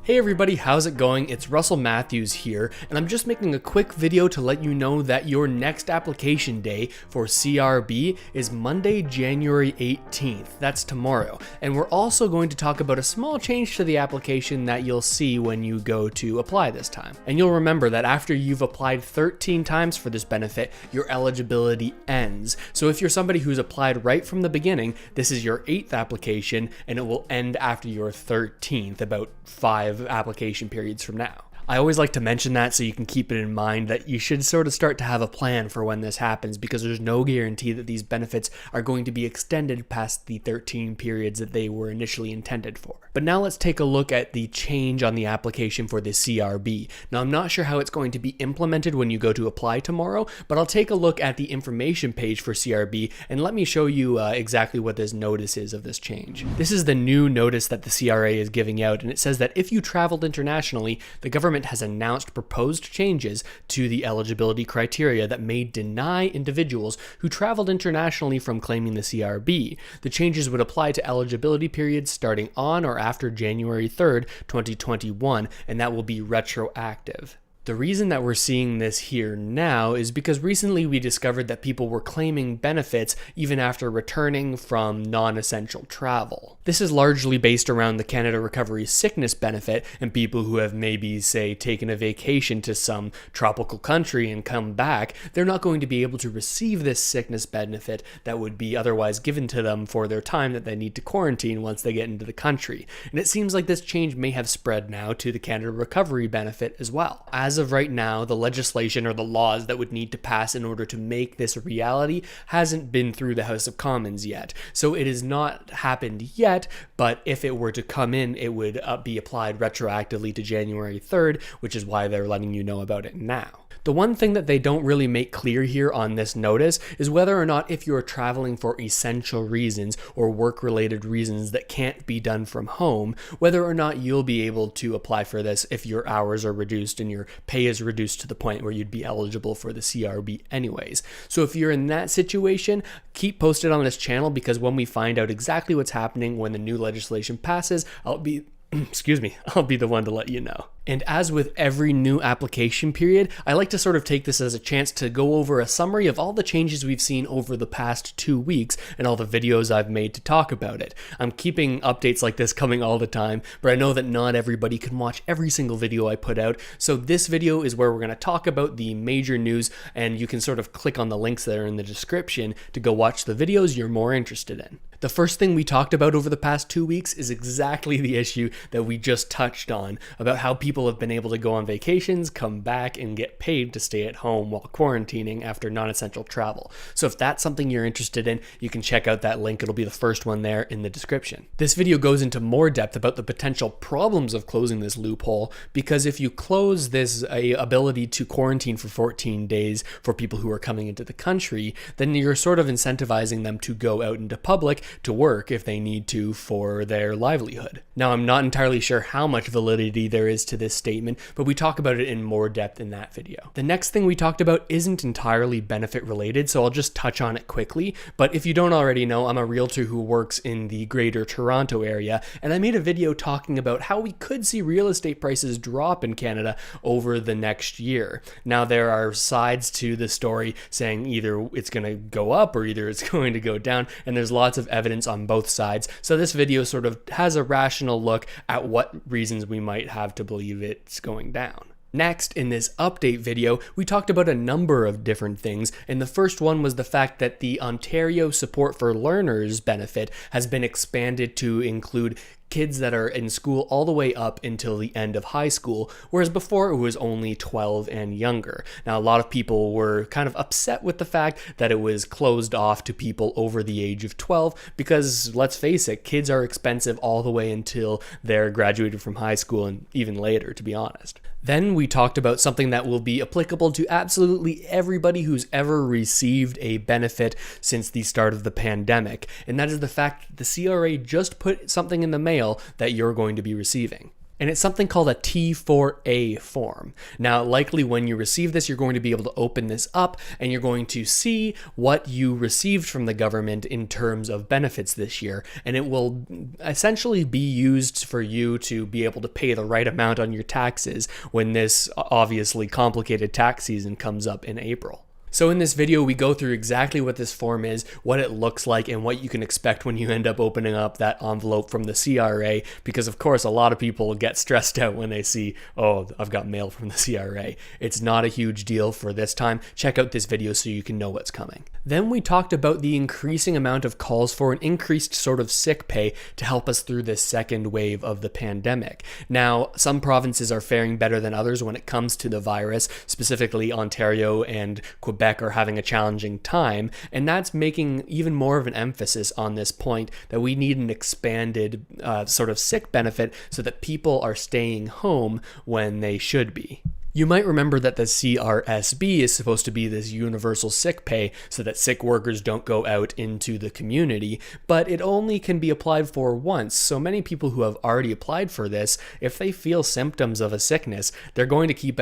Hey everybody, how's it going? It's Russell Matthews here, and I'm just making a quick video to let you know that your next application day for CRB is Monday, January 18th. That's tomorrow. And we're also going to talk about a small change to the application that you'll see when you go to apply this time. And you'll remember that after you've applied 13 times for this benefit, your eligibility ends. So if you're somebody who's applied right from the beginning, this is your 8th application, and it will end after your 13th, about 5 application periods from now. I always like to mention that so you can keep it in mind that you should sort of start to have a plan for when this happens, because there's no guarantee that these benefits are going to be extended past the 13 periods that they were initially intended for. But now let's take a look at the change on the application for the CRB. Now I'm not sure how it's going to be implemented when you go to apply tomorrow, but I'll take a look at the information page for CRB and let me show you exactly what this notice is of this change. This is the new notice that the CRA is giving out, and it says that if you traveled internationally, the government has announced proposed changes to the eligibility criteria that may deny individuals who traveled internationally from claiming the CRB. The changes would apply to eligibility periods starting on or after January 3rd, 2021, and that will be retroactive. The reason that we're seeing this here now is because recently we discovered that people were claiming benefits even after returning from non-essential travel. This is largely based around the Canada Recovery Sickness Benefit, and people who have maybe, say, taken a vacation to some tropical country and come back, they're not going to be able to receive this sickness benefit that would be otherwise given to them for their time that they need to quarantine once they get into the country. And it seems like this change may have spread now to the Canada Recovery Benefit as well. As of right now, the legislation or the laws that would need to pass in order to make this a reality hasn't been through the House of Commons yet. So it has not happened yet, but if it were to come in, it would be applied retroactively to January 3rd, which is why they're letting you know about it now. The one thing that they don't really make clear here on this notice is whether or not if you're traveling for essential reasons or work-related reasons that can't be done from home, whether or not you'll be able to apply for this if your hours are reduced and your pay is reduced to the point where you'd be eligible for the CRB anyways. So if you're in that situation, keep posted on this channel, because when we find out exactly what's happening when the new legislation passes, I'll be the one to let you know. And as with every new application period, I like to sort of take this as a chance to go over a summary of all the changes we've seen over the past 2 weeks and all the videos I've made to talk about it. I'm keeping updates like this coming all the time, but I know that not everybody can watch every single video I put out, so this video is where we're going to talk about the major news, and you can sort of click on the links that are in the description to go watch the videos you're more interested in. The first thing we talked about over the past 2 weeks is exactly the issue that we just touched on, about how people have been able to go on vacations, come back, and get paid to stay at home while quarantining after non-essential travel. So if that's something you're interested in, you can check out that link. It'll be the first one there in the description. This video goes into more depth about the potential problems of closing this loophole, because if you close this ability to quarantine for 14 days for people who are coming into the country, then you're sort of incentivizing them to go out into public to work if they need to for their livelihood. Now, I'm not entirely sure how much validity there is to this statement, but we talk about it in more depth in that video. The next thing we talked about isn't entirely benefit related, so I'll just touch on it quickly. But if you don't already know, I'm a realtor who works in the Greater Toronto area, and I made a video talking about how we could see real estate prices drop in Canada over the next year. Now, there are sides to the story saying either it's going to go up or either it's going to go down, and there's lots of evidence on both sides. So this video sort of has a rational look at what reasons we might have to believe it's going down. Next, in this update video, we talked about a number of different things, and the first one was the fact that the Ontario Support for Learners benefit has been expanded to include kids that are in school all the way up until the end of high school, whereas before it was only 12 and younger. Now, a lot of people were kind of upset with the fact that it was closed off to people over the age of 12, because let's face it, kids are expensive all the way until they're graduated from high school and even later, to be honest. Then we talked about something that will be applicable to absolutely everybody who's ever received a benefit since the start of the pandemic, and that is the fact that the CRA just put something in the mail that you're going to be receiving. and it's something called a T4A form. Now, likely when you receive this, you're going to be able to open this up and you're going to see what you received from the government in terms of benefits this year, and it will essentially be used for you to be able to pay the right amount on your taxes when this obviously complicated tax season comes up in April. So in this video, we go through exactly what this form is, what it looks like, and what you can expect when you end up opening up that envelope from the CRA, because of course a lot of people get stressed out when they see, oh, I've got mail from the CRA. It's not a huge deal for this time. Check out this video so you can know what's coming. Then we talked about the increasing amount of calls for an increased sort of sick pay to help us through this second wave of the pandemic. Now, some provinces are faring better than others when it comes to the virus, specifically Ontario and Quebec are having a challenging time, and that's making even more of an emphasis on this point that we need an expanded sort of sick benefit so that people are staying home when they should be. You might remember that the CRSB is supposed to be this universal sick pay so that sick workers don't go out into the community, but it only can be applied for once. So many people who have already applied for this, if they feel symptoms of a sickness, they're going to keep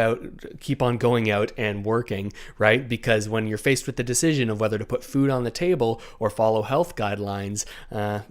on going out and working, right? Because when you're faced with the decision of whether to put food on the table or follow health guidelines,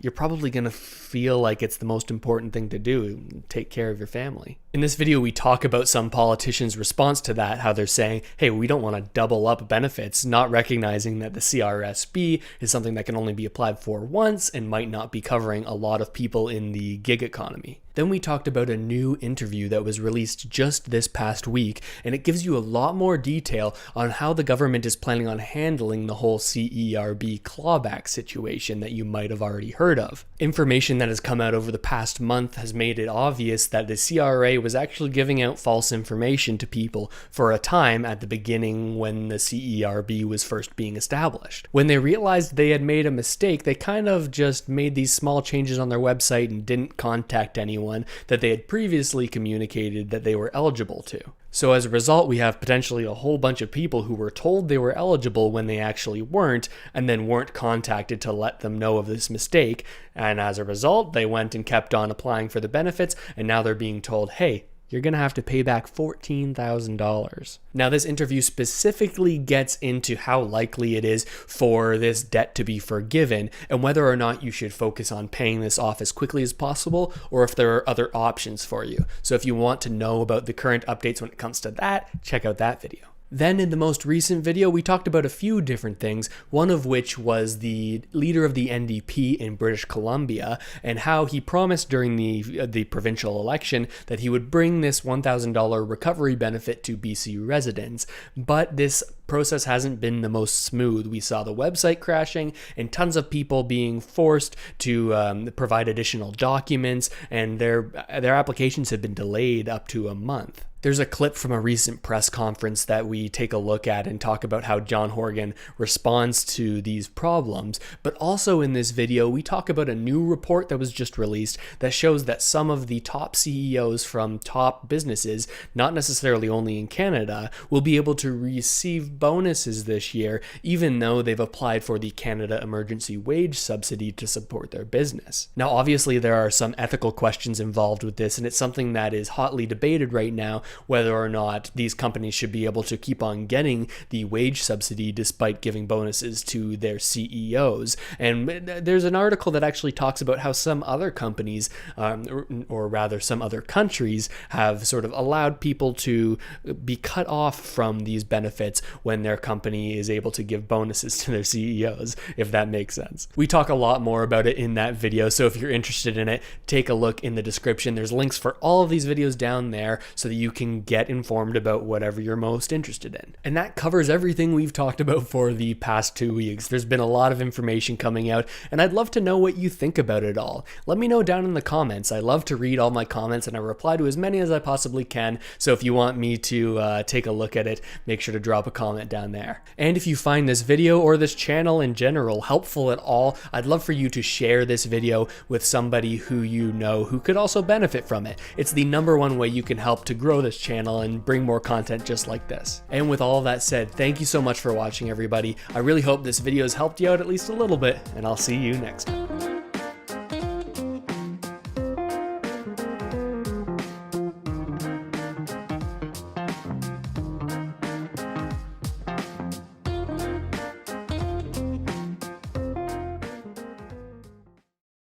you're probably going to feel like it's the most important thing to do, take care of your family. In this video, we talk about some politicians' response to that, how they're saying, hey, we don't want to double up benefits, not recognizing that the CRSB is something that can only be applied for once and might not be covering a lot of people in the gig economy. Then we talked about a new interview that was released just this past week, and it gives you a lot more detail on how the government is planning on handling the whole CRB Clawback situation that you might have already heard of. Information that has come out over the past month has made it obvious that the CRA was actually giving out false information to people for a time at the beginning when the CERB was first being established. When they realized they had made a mistake, they kind of just made these small changes on their website and didn't contact anyone that they had previously communicated that they were eligible to. So as a result, we have potentially a whole bunch of people who were told they were eligible when they actually weren't, and then weren't contacted to let them know of this mistake. And as a result, they went and kept on applying for the benefits, and now they're being told, hey, you're going to have to pay back $14,000. Now, this interview specifically gets into how likely it is for this debt to be forgiven and whether or not you should focus on paying this off as quickly as possible or if there are other options for you. So if you want to know about the current updates when it comes to that, check out that video. Then in the most recent video, we talked about a few different things, one of which was the leader of the NDP in British Columbia and how he promised during the provincial election that he would bring this $1,000 recovery benefit to BC residents. But this process hasn't been the most smooth. We saw the website crashing and tons of people being forced to provide additional documents, and their applications have been delayed up to a month. There's a clip from a recent press conference that we take a look at and talk about how John Horgan responds to these problems. But also in this video, we talk about a new report that was just released that shows that some of the top CEOs from top businesses, not necessarily only in Canada, will be able to receive bonuses this year, even though they've applied for the Canada Emergency Wage Subsidy to support their business. Now, obviously, there are some ethical questions involved with this, and it's something that is hotly debated right now, whether or not these companies should be able to keep on getting the wage subsidy despite giving bonuses to their CEOs. And there's an article that actually talks about how some other companies, or rather some other countries, have sort of allowed people to be cut off from these benefits when their company is able to give bonuses to their CEOs, if that makes sense. We talk a lot more about it in that video, so if you're interested in it, take a look in the description. There's links for all of these videos down there so that you can get informed about whatever you're most interested in. And that covers everything we've talked about for the past 2 weeks. There's been a lot of information coming out, and I'd love to know what you think about it all. Let me know down in the comments. I love to read all my comments, and I reply to as many as I possibly can. So if you want me to take a look at it, make sure to drop a comment down there. And if you find this video or this channel in general helpful at all, I'd love for you to share this video with somebody who you know who could also benefit from it. It's the #1 way you can help to grow this channel and bring more content just like this. And with all of that said, thank you so much for watching, everybody. I really hope this video has helped you out at least a little bit, and I'll see you next time.